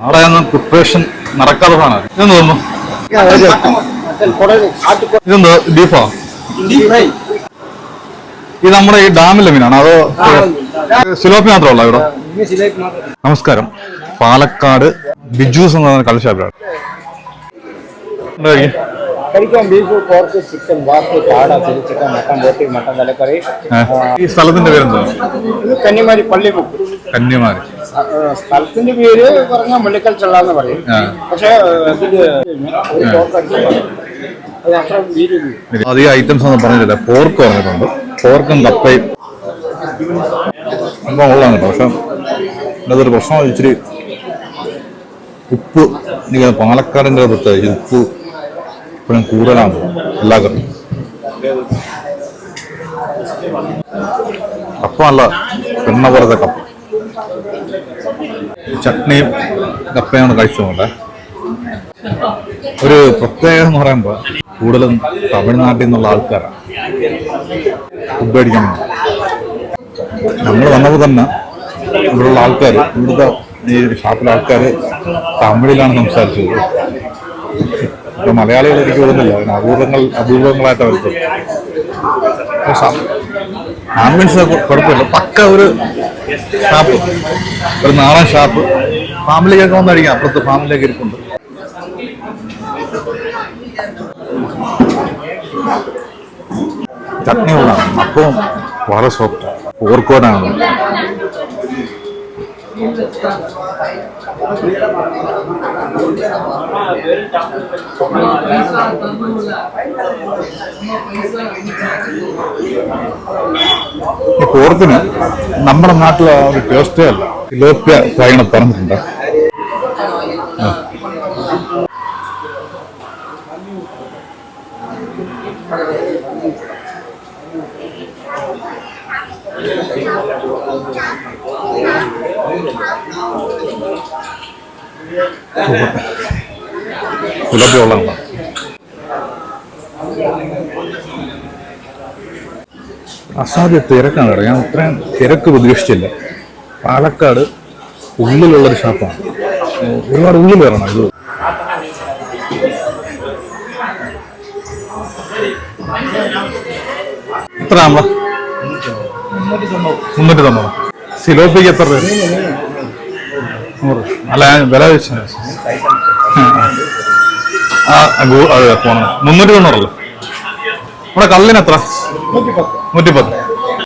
നാളെയൊന്നും preparation നടക്കാതെ സാധനം ഇതെന്ന് തോന്നുന്നു. ഇതെന്തോ ബീഫാ? ഇത് നമ്മുടെ ഈ ഡാമിലെ മീനാണ് അതോ സിലോപ്പി മാത്രമല്ല ഇവിടെ? നമസ്കാരം, പാലക്കാട് ബിജൂസ് എന്ന് പറയുന്ന കള്ളുഷാപ്പിലാണ്. ബീഫ്, പോർക്ക്, ചിക്കൻ, വാക്ക്, കാട, ചിക്കൻ, മട്ടൻ, ബോട്ടി, മട്ടൻ തലക്കറി. ഈ സ്ഥലത്തിന്റെ പേരെന്താ? ഇത് കന്യാകുമാരി പള്ളിമുക്ക്. കന്യാകുമാരി സ്ഥലത്തിന്റെ പേര് പറഞ്ഞാൽ മുള്ളിക്കൽച്ചെള്ള പറയും. പക്ഷെ അധികം ഐറ്റംസ് ഒന്നും പറഞ്ഞില്ല. പോർക്ക് പറഞ്ഞിട്ടുണ്ട്, പോർക്കും കപ്പയും സംഭവം ഉള്ളതാണ് കേട്ടോ. പക്ഷെ അതൊരു പ്രശ്നം, ഇച്ചിരി ഉപ്പ് എനിക്ക് പാലക്കാടിൻ്റെ പ്രത്യേകിച്ച് ഉപ്പ് ഇപ്പോഴും കൂടുതലാണ് എല്ലാ കറിയും. കപ്പ നല്ല എണ്ണ പോലത്തെ കപ്പ. ചട്നിയും കപ്പയാണ് കഴിച്ചുകൊണ്ട്. ഒരു പ്രത്യേകത എന്ന് പറയുമ്പോൾ കൂടുതലും തമിഴ്നാട്ടിൽ നിന്നുള്ള ആൾക്കാരാണ് ഫുഡ് മേടിക്കാൻ. നമ്മൾ വന്നപ്പോൾ തന്നെ ഇവിടെയുള്ള ആൾക്കാർ, ഇവിടുത്തെ ഈ ഷാപ്പിലെ ആൾക്കാർ തമിഴിലാണ് സംസാരിച്ചത്. ഇപ്പൊ മലയാളികൾ എനിക്ക് തോന്നുന്നില്ല, അപൂർവങ്ങളായിട്ട് വരുന്നത്. ആംബുലൻസ് കുഴപ്പമില്ല, പക്ക ഒരു ഷാപ്പ്, ഒരു നാടൻ ഷാപ്പ്. ഫാമിലിക്കൊക്കെ വന്നടിക്കാം, അപ്പുറത്ത് ഫാമിലിയൊക്കെ ഇരിപ്പുണ്ട്. ചട്നി കൊണ്ടാണ്, അപ്പവും വളരെ സോഫ്റ്റ്. പോർക്കോടാണ്. ഈ പോർക്കിന് നമ്മുടെ നാട്ടിലെ ഒരു ടേസ്റ്റേ അല്ല. സിലോപ്പിയ ഫ്രൈ പറഞ്ഞിട്ടുണ്ട്. സിലോപ്പിയ ഉള്ളതാണ്. അസാധ്യ തിരക്കാണ് കേട്ടോ. ഞാൻ ഇത്രയും തിരക്ക് പ്രതീക്ഷിച്ചില്ല. പാലക്കാട് ഉള്ളിലുള്ളൊരു ഷാപ്പാണ്, ഒരുപാട് ഉള്ളിൽ വരണം. ഇത് എത്ര ആകുമ്പോ? 390. സിലോപ്പിക്ക് എത്ര രൂപ? 100. അല്ല, ഞാൻ വില വെച്ച 390. നമ്മുടെ കള്ളിന് എത്ര? 110.